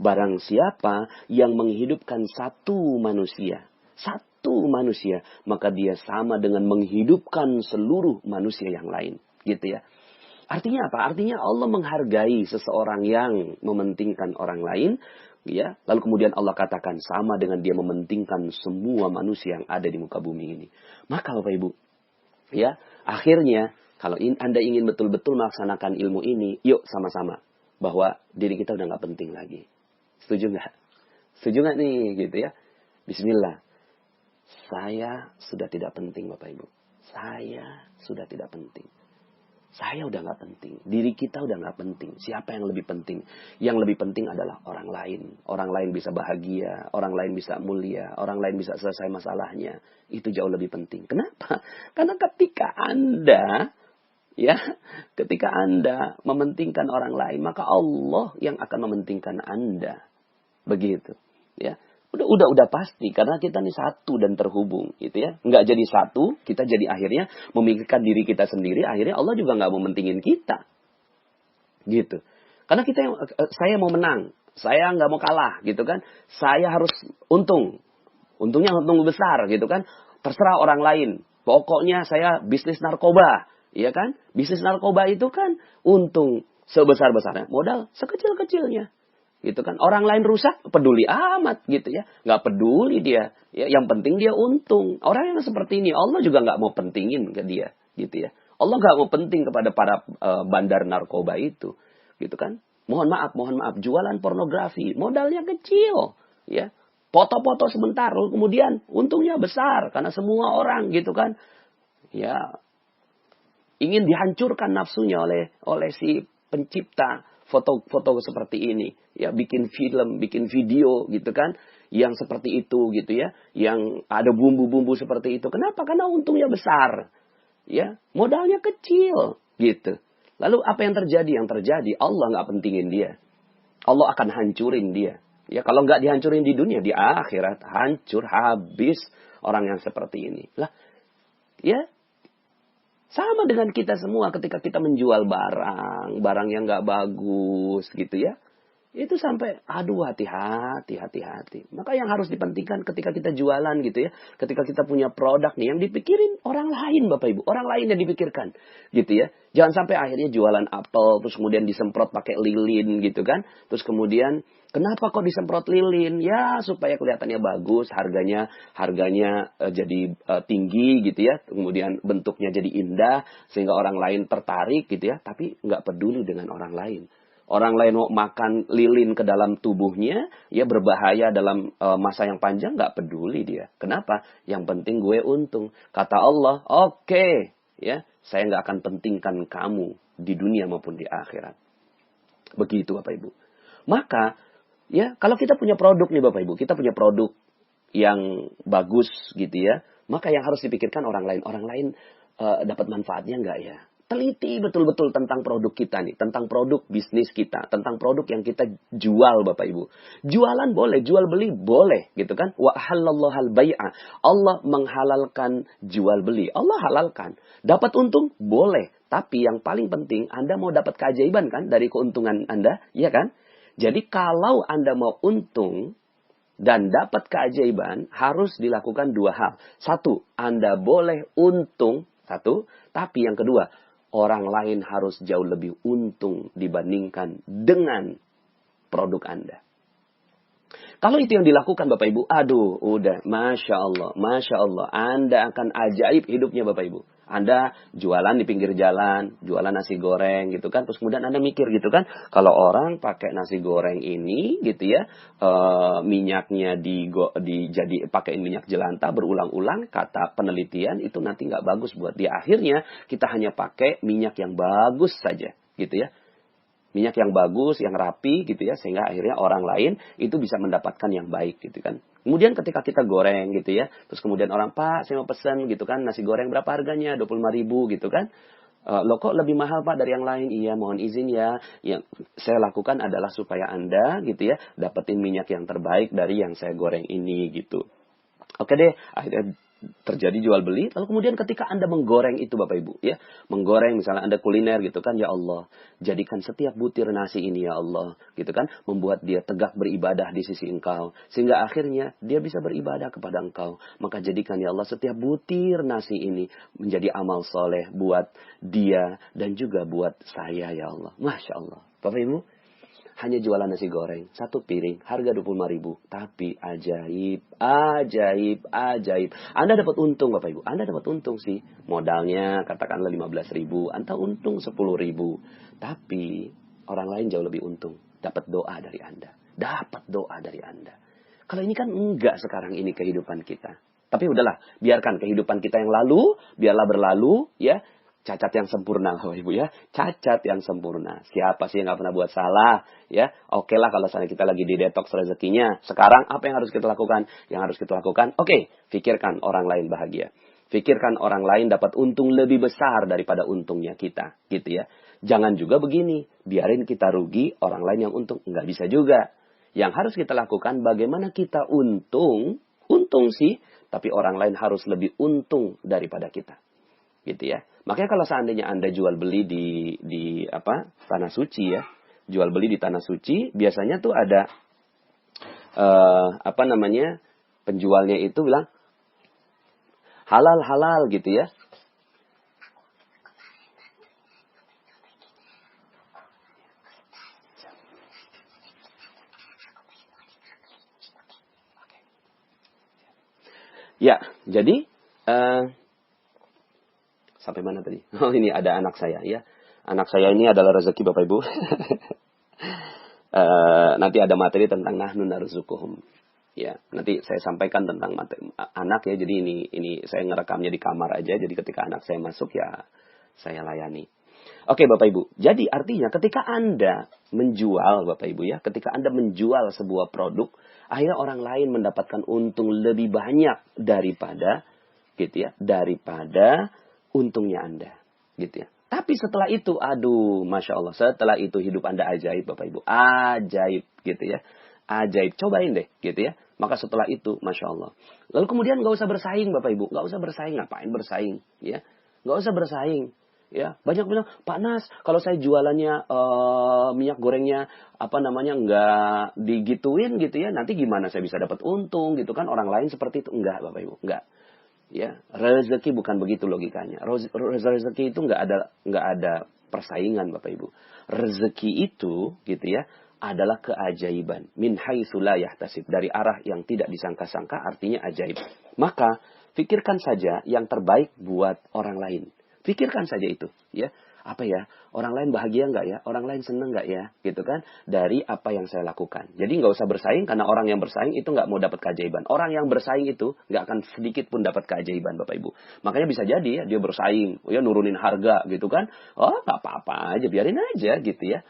Barang siapa yang menghidupkan satu manusia. Satu manusia. Maka dia sama dengan menghidupkan seluruh manusia yang lain. Gitu ya. Artinya apa? Artinya Allah menghargai seseorang yang mementingkan orang lain, ya. Lalu kemudian Allah katakan sama dengan dia mementingkan semua manusia yang ada di muka bumi ini. Maka Bapak Ibu, ya, akhirnya kalau Anda ingin betul-betul melaksanakan ilmu ini, yuk sama-sama bahwa diri kita udah nggak penting lagi. Setuju nggak? Setuju nggak nih, gitu ya? Bismillah. Saya sudah tidak penting Bapak Ibu. Saya sudah tidak penting. Saya udah nggak penting. Diri kita udah nggak penting. Siapa yang lebih penting? Yang lebih penting adalah orang lain. Orang lain bisa bahagia. Orang lain bisa mulia. Orang lain bisa selesai masalahnya. Itu jauh lebih penting. Kenapa? Karena ketika Anda mementingkan orang lain, maka Allah yang akan mementingkan Anda. Begitu. Ya. Udah pasti karena kita nih satu dan terhubung gitu ya. Nggak jadi satu, kita jadi akhirnya memikirkan diri kita sendiri, akhirnya Allah juga nggak mau mentingin kita. Gitu. Karena saya mau menang, saya nggak mau kalah gitu kan. Saya harus untung. Untungnya untung besar gitu kan. Terserah orang lain. Pokoknya saya bisnis narkoba, ya kan? Bisnis narkoba itu kan untung sebesar-besarnya, modal sekecil-kecilnya. Gitu kan, orang lain rusak peduli amat gitu ya, nggak peduli dia ya, yang penting dia untung. Orang yang seperti ini Allah juga nggak mau pentingin ke dia gitu ya. Allah nggak mau penting kepada para bandar narkoba itu gitu kan. Mohon maaf jualan pornografi modalnya kecil ya, foto-foto sebentar kemudian untungnya besar karena semua orang gitu kan ya ingin dihancurkan nafsunya oleh si pencipta foto-foto seperti ini, ya bikin film, bikin video gitu kan, yang seperti itu gitu ya, yang ada bumbu-bumbu seperti itu. Kenapa? Karena untungnya besar, ya modalnya kecil gitu. Lalu apa yang terjadi? Yang terjadi Allah nggak pentingin dia, Allah akan hancurin dia. Ya kalau nggak dihancurin di dunia, di akhirat hancur habis orang yang seperti ini. Lah, ya. Sama dengan kita semua ketika kita menjual barang yang nggak bagus gitu ya. Itu sampai, aduh hati-hati. Maka yang harus dipentingkan ketika kita jualan gitu ya. Ketika kita punya produk nih, yang dipikirin orang lain Bapak Ibu. Orang lain yang dipikirkan gitu ya. Jangan sampai akhirnya jualan apel, terus kemudian disemprot pakai lilin gitu kan. Terus kemudian, kenapa kok disemprot lilin? Ya supaya kelihatannya bagus, harganya jadi tinggi gitu ya. Kemudian bentuknya jadi indah, sehingga orang lain tertarik gitu ya. Tapi nggak peduli dengan orang lain. Orang lain mau makan lilin ke dalam tubuhnya, ya berbahaya dalam masa yang panjang, nggak peduli dia. Kenapa? Yang penting gue untung. Kata Allah, oke, ya, saya nggak akan pentingkan kamu di dunia maupun di akhirat. Begitu Bapak Ibu. Maka, ya, kalau kita punya produk nih Bapak Ibu, kita punya produk yang bagus gitu ya, maka yang harus dipikirkan orang lain dapat manfaatnya nggak ya? teliti betul-betul tentang produk kita nih, tentang produk bisnis kita, tentang produk yang kita jual Bapak Ibu. Jualan boleh, jual beli boleh gitu kan. Wa halallahu al-bai'a. Allah menghalalkan jual beli. Allah halalkan. Dapat untung boleh, tapi yang paling penting Anda mau dapat keajaiban kan dari keuntungan Anda, ya kan? Jadi kalau Anda mau untung dan dapat keajaiban, harus dilakukan dua hal. Satu, Anda boleh untung. Satu, tapi yang kedua, orang lain harus jauh lebih untung dibandingkan dengan produk Anda. Kalau itu yang dilakukan Bapak Ibu, aduh, udah, Masya Allah, Masya Allah. Anda akan ajaib hidupnya Bapak Ibu. Anda jualan di pinggir jalan, jualan nasi goreng gitu kan. Terus kemudian Anda mikir gitu kan, kalau orang pakai nasi goreng ini gitu ya, minyaknya jadi pakein minyak jelantah berulang-ulang, kata penelitian itu nanti nggak bagus buat dia. Akhirnya kita hanya pakai minyak yang bagus saja gitu ya. Minyak yang bagus, yang rapi gitu ya, sehingga akhirnya orang lain itu bisa mendapatkan yang baik gitu kan. Kemudian ketika kita goreng gitu ya, terus kemudian orang, Pak saya mau pesan gitu kan, nasi goreng berapa harganya? 25.000 gitu kan. Loh kok lebih mahal Pak dari yang lain? Iya mohon izin ya, yang saya lakukan adalah supaya Anda gitu ya, dapetin minyak yang terbaik dari yang saya goreng ini gitu. Oke deh, akhirnya terjadi jual beli. Lalu kemudian ketika Anda menggoreng itu Bapak Ibu, ya, menggoreng misalnya Anda kuliner gitu kan, ya Allah, jadikan setiap butir nasi ini ya Allah, gitu kan, membuat dia tegak beribadah di sisi Engkau, sehingga akhirnya dia bisa beribadah kepada Engkau. Maka jadikan ya Allah setiap butir nasi ini menjadi amal soleh buat dia dan juga buat saya ya Allah. Masya Allah. Bapak Ibu, hanya jualan nasi goreng, satu piring, harga 25.000. Tapi ajaib, ajaib, ajaib. Anda dapat untung Bapak Ibu. Anda dapat untung sih. Modalnya katakanlah 15.000. Anda untung 10.000. Tapi orang lain jauh lebih untung. Dapat doa dari Anda. Dapat doa dari Anda. Kalau ini kan enggak sekarang ini kehidupan kita. Tapi udahlah, biarkan kehidupan kita yang lalu, biarlah berlalu, ya. Cacat yang sempurna, Bapak Ibu ya. Cacat yang sempurna. Siapa sih yang nggak pernah buat salah? Ya, oke lah kalau misalnya kita lagi di detox rezekinya. Sekarang apa yang harus kita lakukan? Yang harus kita lakukan, oke, pikirkan orang lain bahagia. Pikirkan orang lain dapat untung lebih besar daripada untungnya kita, gitu ya. Jangan juga begini, biarin kita rugi, orang lain yang untung. Nggak bisa juga. Yang harus kita lakukan, bagaimana kita untung sih, tapi orang lain harus lebih untung daripada kita. Gitu ya. Makanya kalau seandainya Anda jual beli di tanah suci ya, jual beli di tanah suci, biasanya tuh ada penjualnya itu bilang halal gitu ya. Ya, jadi sampai mana tadi? Oh, ini ada anak saya ya. Anak saya ini adalah rezeki Bapak Ibu. Nanti ada materi tentang nahnu narzuquhum. Ya, nanti saya sampaikan tentang anak ya. Jadi ini saya ngerekamnya di kamar aja. Jadi ketika anak saya masuk ya saya layani. Oke Bapak Ibu. Jadi artinya ketika Anda menjual Bapak Ibu ya, ketika Anda menjual sebuah produk, akhirnya orang lain mendapatkan untung lebih banyak daripada gitu ya, daripada untungnya Anda, gitu ya. Tapi setelah itu, aduh, Masya Allah, setelah itu hidup Anda ajaib, Bapak Ibu. Ajaib, gitu ya. Ajaib, cobain deh, gitu ya. Maka setelah itu, Masya Allah. Lalu kemudian nggak usah bersaing, Bapak Ibu. Nggak usah bersaing, ngapain bersaing, ya. Nggak usah bersaing, ya. Banyak bilang, Pak Nas, kalau saya jualannya, minyak gorengnya, nggak digituin, gitu ya. Nanti gimana saya bisa dapat untung, gitu kan. Orang lain seperti itu. Enggak, Bapak Ibu, enggak. Ya, rezeki bukan begitu logikanya. Rezeki itu nggak ada persaingan Bapak Ibu. Rezeki itu gitu ya adalah keajaiban. Min haitsu la yahtasib, dari arah yang tidak disangka-sangka, artinya ajaib. Maka pikirkan saja yang terbaik buat orang lain. Pikirkan saja itu, ya. Apa ya? Orang lain bahagia nggak ya? Orang lain seneng nggak ya? Gitu kan? Dari apa yang saya lakukan. Jadi nggak usah bersaing, karena orang yang bersaing itu nggak mau dapat keajaiban. Orang yang bersaing itu nggak akan sedikit pun dapat keajaiban, Bapak Ibu. Makanya bisa jadi ya, dia bersaing, ya nurunin harga gitu kan? Oh nggak apa-apa aja, biarin aja gitu ya.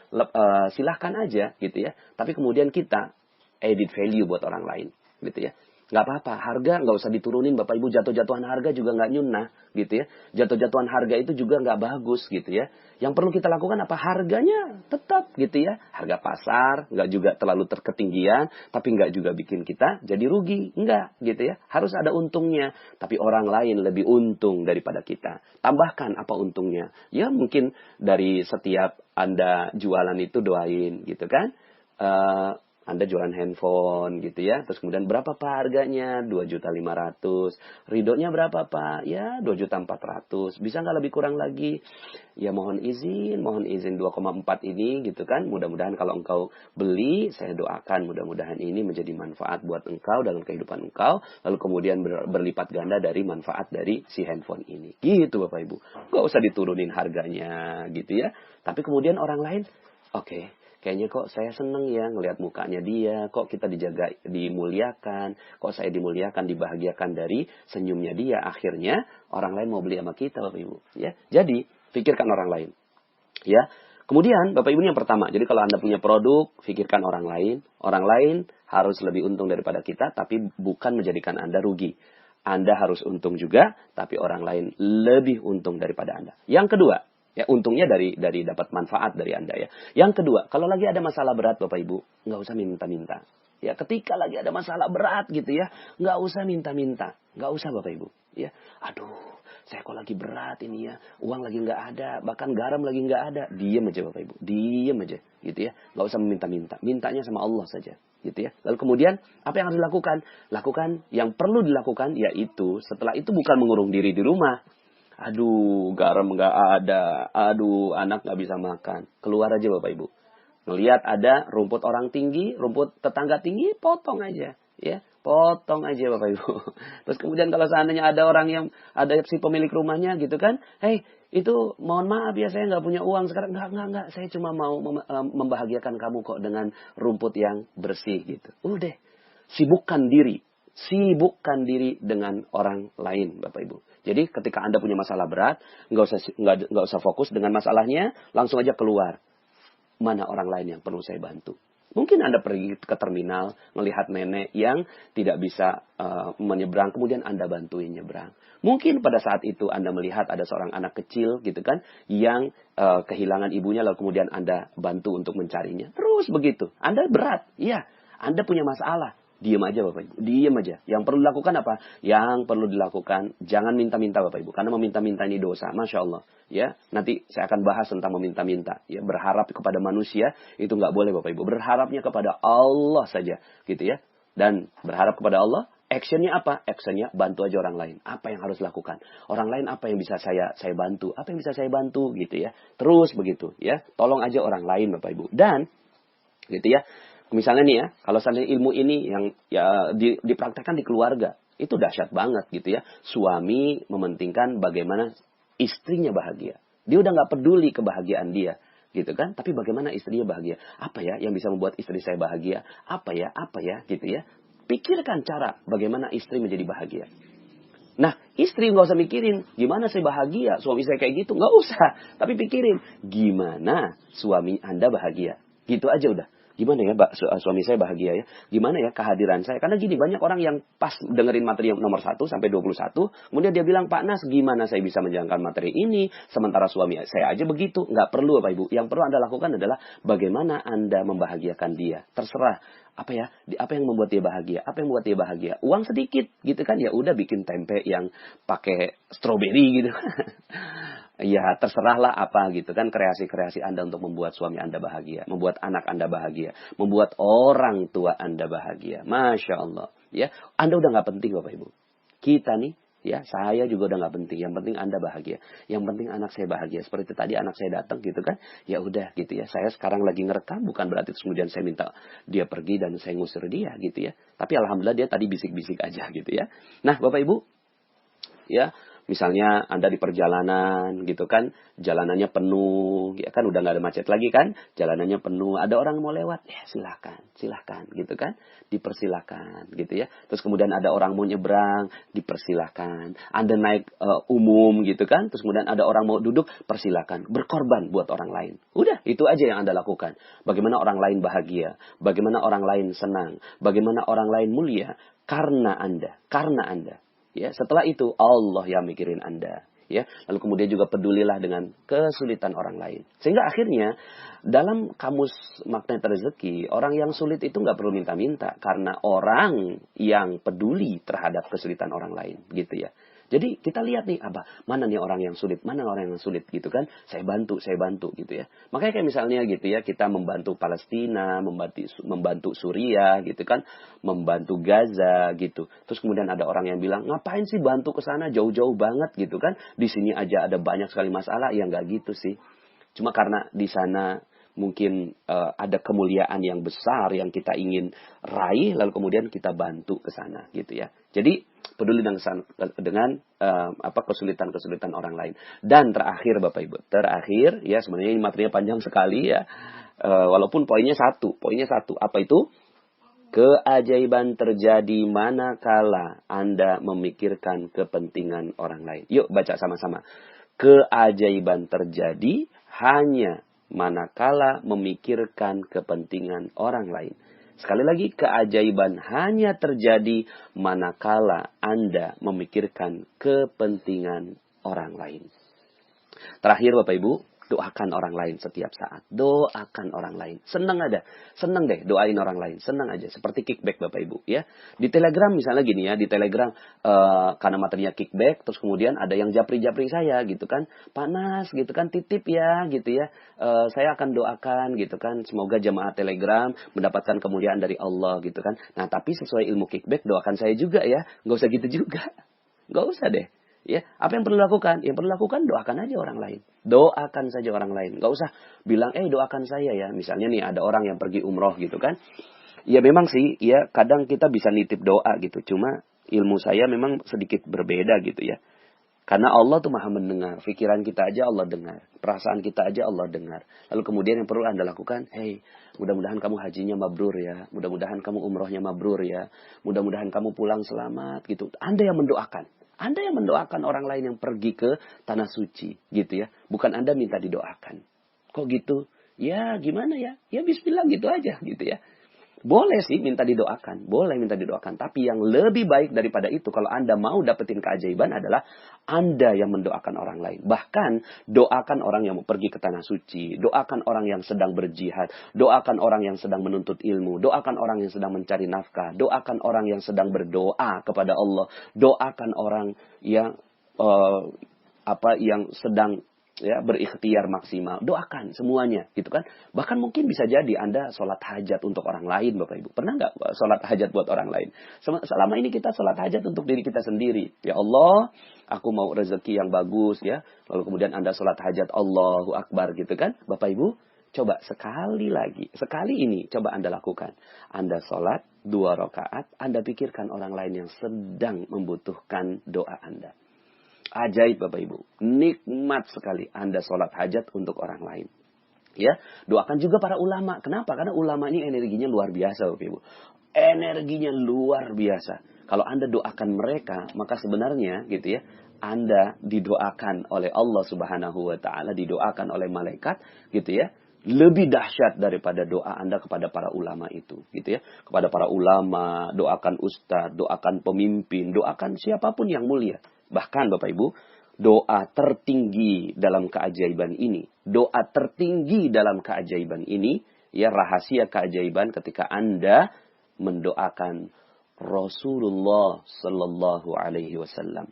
Silahkan aja gitu ya. Tapi kemudian kita edit value buat orang lain, gitu ya. Nggak apa-apa, harga nggak usah diturunin Bapak Ibu, jatuh-jatuhan harga juga nggak nyunah gitu ya. Jatuh-jatuhan harga itu juga nggak bagus gitu ya. Yang perlu kita lakukan apa? Harganya tetap gitu ya. Harga pasar, nggak juga terlalu terketinggian, tapi nggak juga bikin kita jadi rugi. Nggak gitu ya. Harus ada untungnya, tapi orang lain lebih untung daripada kita. Tambahkan apa untungnya? Ya mungkin dari setiap Anda jualan itu doain gitu kan. Anda jualan handphone gitu ya. Terus kemudian berapa Pak harganya? 2.500.000. Ridhonya berapa Pak? Ya 2.400.000. Bisa nggak lebih kurang lagi? Ya mohon izin 2,4 ini gitu kan. Mudah-mudahan kalau engkau beli, saya doakan mudah-mudahan ini menjadi manfaat buat engkau dalam kehidupan engkau. Lalu kemudian berlipat ganda dari manfaat dari si handphone ini. Gitu Bapak Ibu. Nggak usah diturunin harganya gitu ya. Tapi kemudian orang lain, oke. Kayaknya kok saya seneng ya ngelihat mukanya dia, kok kita dijaga, dimuliakan, kok saya dimuliakan, dibahagiakan dari senyumnya dia. Akhirnya orang lain mau beli sama kita Bapak Ibu. Ya, jadi pikirkan orang lain. Ya, kemudian Bapak Ibu yang pertama. Jadi kalau Anda punya produk, pikirkan orang lain. Orang lain harus lebih untung daripada kita, tapi bukan menjadikan Anda rugi. Anda harus untung juga, tapi orang lain lebih untung daripada Anda. Yang kedua. Ya, untungnya dari dapat manfaat dari Anda ya. Yang kedua, kalau lagi ada masalah berat Bapak Ibu, nggak usah minta-minta. Ya, ketika lagi ada masalah berat gitu ya, nggak usah minta-minta. Nggak usah Bapak Ibu. Ya, aduh, saya kok lagi berat ini ya. Uang lagi nggak ada, bahkan garam lagi nggak ada. Diam aja Bapak Ibu, diam aja gitu ya. Nggak usah meminta-minta. Mintanya sama Allah saja gitu ya. Lalu kemudian, apa yang harus dilakukan? Lakukan yang perlu dilakukan, yaitu setelah itu bukan mengurung diri di rumah. Aduh, garam nggak ada. Aduh, anak nggak bisa makan. Keluar aja Bapak Ibu. Ngelihat ada rumput orang tinggi, rumput tetangga tinggi, potong aja. Ya, potong aja Bapak Ibu. Terus kemudian kalau seandainya ada orang yang, ada si pemilik rumahnya gitu kan. Hei, itu mohon maaf ya saya nggak punya uang sekarang. Nggak. Saya cuma mau membahagiakan kamu kok dengan rumput yang bersih gitu. Udah, sibukkan diri. Sibukkan diri dengan orang lain Bapak Ibu. Jadi ketika Anda punya masalah berat, nggak usah fokus dengan masalahnya, langsung aja keluar. Mana orang lain yang perlu saya bantu? Mungkin Anda pergi ke terminal, melihat nenek yang tidak bisa menyeberang, kemudian Anda bantuin nyebrang. Mungkin pada saat itu Anda melihat ada seorang anak kecil gitu kan, yang kehilangan ibunya, lalu kemudian Anda bantu untuk mencarinya. Terus begitu. Anda berat, iya. Anda punya masalah. Diam aja Bapak Ibu, diam aja. Yang perlu dilakukan apa? Yang perlu dilakukan, jangan minta-minta Bapak Ibu. Karena meminta-minta ini dosa, Masya Allah. Ya, nanti saya akan bahas tentang meminta-minta. Ya, berharap kepada manusia, itu nggak boleh Bapak Ibu. Berharapnya kepada Allah saja, gitu ya. Dan berharap kepada Allah, actionnya apa? Actionnya bantu aja orang lain. Apa yang harus dilakukan? Orang lain apa yang bisa saya bantu? Apa yang bisa saya bantu, gitu ya. Terus begitu, ya. Tolong aja orang lain Bapak Ibu. Dan, gitu ya. Misalnya nih ya, kalau seandainya ilmu ini yang ya dipraktekkan di keluarga, itu dahsyat banget gitu ya. Suami mementingkan bagaimana istrinya bahagia. Dia udah nggak peduli kebahagiaan dia, gitu kan? Tapi bagaimana istrinya bahagia? Apa ya yang bisa membuat istri saya bahagia? Apa ya, gitu ya. Pikirkan cara bagaimana istri menjadi bahagia. Nah, istri nggak usah mikirin gimana saya bahagia, suami saya kayak gitu, nggak usah. Tapi pikirin gimana suami Anda bahagia. Gitu aja udah. Gimana ya suami saya bahagia ya? Gimana ya kehadiran saya? Karena gini, banyak orang yang pas dengerin materi yang nomor 1 sampai 21, kemudian dia bilang, Pak Nas, gimana saya bisa menjalankan materi ini, sementara suami saya aja begitu. Nggak perlu Bapak Ibu. Yang perlu Anda lakukan adalah bagaimana Anda membahagiakan dia. Terserah. Apa yang membuat dia bahagia? Apa yang membuat dia bahagia? Uang sedikit gitu kan? Ya udah bikin tempe yang pakai stroberi gitu. Ya terserahlah apa gitu kan, kreasi-kreasi Anda untuk membuat suami Anda bahagia, membuat anak Anda bahagia, membuat orang tua Anda bahagia. Masya Allah. Ya, Anda udah nggak penting Bapak Ibu. Kita nih, ya saya juga udah nggak penting. Yang penting Anda bahagia. Yang penting anak saya bahagia. Seperti tadi anak saya datang gitu kan, ya udah gitu ya. Saya sekarang lagi ngerekam, bukan berarti kemudian saya minta dia pergi dan saya ngusir dia gitu ya. Tapi alhamdulillah dia tadi bisik-bisik aja gitu ya. Nah Bapak Ibu, ya Misalnya Anda di perjalanan gitu kan, jalanannya penuh, ya kan udah nggak ada macet lagi kan, jalanannya penuh, ada orang mau lewat, ya silahkan, silahkan gitu kan, dipersilahkan gitu ya. Terus kemudian ada orang mau nyebrang, dipersilahkan. Anda naik umum gitu kan, terus kemudian ada orang mau duduk, persilahkan. Berkorban buat orang lain. Udah, itu aja yang Anda lakukan. Bagaimana orang lain bahagia, bagaimana orang lain senang, bagaimana orang lain mulia, karena Anda, karena Anda. Ya, setelah itu Allah yang mikirin Anda. Ya, lalu kemudian juga pedulilah dengan kesulitan orang lain. Sehingga akhirnya dalam kamus magnet rezeki, orang yang sulit itu nggak perlu minta-minta karena orang yang peduli terhadap kesulitan orang lain, gitu ya. Jadi kita lihat nih, mana nih orang yang sulit, mana orang yang sulit gitu kan. Saya bantu gitu ya. Makanya kayak misalnya gitu ya, kita membantu Palestina, membantu Suriah gitu kan, membantu Gaza gitu. Terus kemudian ada orang yang bilang, ngapain sih bantu ke sana jauh-jauh banget gitu kan. Di sini aja ada banyak sekali masalah, ya nggak gitu sih. Cuma karena di sana mungkin ada kemuliaan yang besar yang kita ingin raih, lalu kemudian kita bantu ke sana gitu ya. Jadi peduli dengan kesulitan-kesulitan orang lain. Dan terakhir Bapak Ibu, terakhir ya, sebenarnya ini materinya panjang sekali ya. Walaupun poinnya satu, apa itu? Keajaiban terjadi manakala Anda memikirkan kepentingan orang lain. Yuk baca sama-sama. Keajaiban terjadi hanya manakala memikirkan kepentingan orang lain. Sekali lagi, keajaiban hanya terjadi manakala Anda memikirkan kepentingan orang lain. Terakhir Bapak Ibu, doakan orang lain setiap saat. Doakan orang lain. Senang deh doain orang lain. Senang aja. Seperti kickback Bapak Ibu ya. Di Telegram misalnya gini ya. Di Telegram karena materinya kickback. Terus kemudian ada yang japri-japri saya gitu kan. Panas gitu kan. Titip ya gitu ya. Saya akan doakan gitu kan. Semoga jemaah Telegram mendapatkan kemuliaan dari Allah gitu kan. Nah tapi sesuai ilmu kickback doakan saya juga ya. Nggak usah gitu juga. Nggak usah deh. Ya, apa yang perlu dilakukan? Yang perlu dilakukan doakan aja orang lain. Doakan saja orang lain. Nggak usah bilang, doakan saya ya. Misalnya nih ada orang yang pergi umroh gitu kan. Ya memang sih, ya kadang kita bisa nitip doa gitu. Cuma ilmu saya memang sedikit berbeda gitu ya. Karena Allah tuh maha mendengar. Pikiran kita aja Allah dengar. Perasaan kita aja Allah dengar. Lalu kemudian yang perlu Anda lakukan, mudah-mudahan kamu hajinya mabrur ya. Mudah-mudahan kamu umrohnya mabrur ya. Mudah-mudahan kamu pulang selamat gitu. Anda yang mendoakan. Anda yang mendoakan orang lain yang pergi ke tanah suci gitu ya. Bukan Anda minta didoakan. Kok gitu? Ya gimana ya? Ya bismillah gitu aja gitu ya. Boleh sih minta didoakan. Boleh minta didoakan. Tapi yang lebih baik daripada itu, kalau Anda mau dapetin keajaiban adalah Anda yang mendoakan orang lain. Bahkan doakan orang yang mau pergi ke tanah suci. Doakan orang yang sedang berjihad. Doakan orang yang sedang menuntut ilmu. Doakan orang yang sedang mencari nafkah. Doakan orang yang sedang berdoa kepada Allah. Doakan orang yang yang sedang berikhtiar maksimal. Doakan semuanya gitu kan. Bahkan mungkin bisa jadi Anda sholat hajat untuk orang lain Bapak Ibu. Pernah nggak sholat hajat buat orang lain? Selama ini kita sholat hajat untuk diri kita sendiri. Ya Allah, aku mau rezeki yang bagus ya. Lalu kemudian Anda sholat hajat Allahu Akbar gitu kan. Bapak Ibu, coba sekali ini coba Anda lakukan. Anda sholat 2 rakaat, Anda pikirkan orang lain yang sedang membutuhkan doa Anda. Ajaib Bapak Ibu. Nikmat sekali Anda sholat hajat untuk orang lain. Ya, doakan juga para ulama. Kenapa? Karena ulama ini energinya luar biasa Bapak Ibu. Energinya luar biasa. Kalau Anda doakan mereka, maka sebenarnya gitu ya, Anda didoakan oleh Allah Subhanahu wa taala, didoakan oleh malaikat gitu ya. Lebih dahsyat daripada doa Anda kepada para ulama itu gitu ya. Kepada para ulama, doakan ustadz, doakan pemimpin, doakan siapapun yang mulia. Bahkan Bapak Ibu, doa tertinggi dalam keajaiban ini. Doa tertinggi dalam keajaiban ini, ya rahasia keajaiban ketika Anda mendoakan Rasulullah Sallallahu Alaihi Wasallam.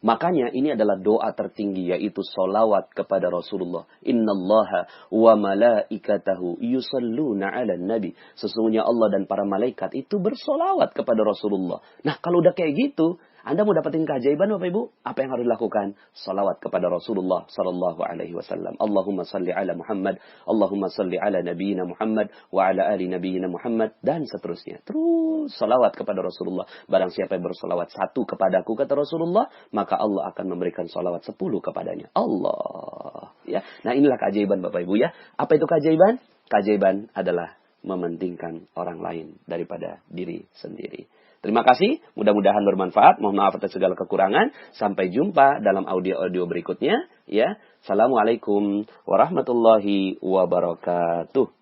Makanya ini adalah doa tertinggi, yaitu solawat kepada Rasulullah. Innallaha wa malaikatahu yusalluna ala nabi. Sesungguhnya Allah dan para malaikat itu bersolawat kepada Rasulullah. Nah kalau udah kayak gitu, Anda mau dapetin keajaiban Bapak Ibu? Apa yang harus dilakukan? Salawat kepada Rasulullah sallallahu alaihi wasallam. Allahumma salli ala Muhammad, Allahumma salli ala nabiyina Muhammad wa ala ali nabiyina Muhammad dan seterusnya. Terus salawat kepada Rasulullah. Barang siapa yang bersalawat 1 kepadaku kata Rasulullah, maka Allah akan memberikan salawat 10 kepadanya. Allah. Ya. Nah, inilah keajaiban Bapak Ibu ya. Apa itu keajaiban? Keajaiban adalah mementingkan orang lain daripada diri sendiri. Terima kasih, mudah-mudahan bermanfaat. Mohon maaf atas segala kekurangan. Sampai jumpa dalam audio-audio berikutnya. Ya, Assalamualaikum warahmatullahi wabarakatuh.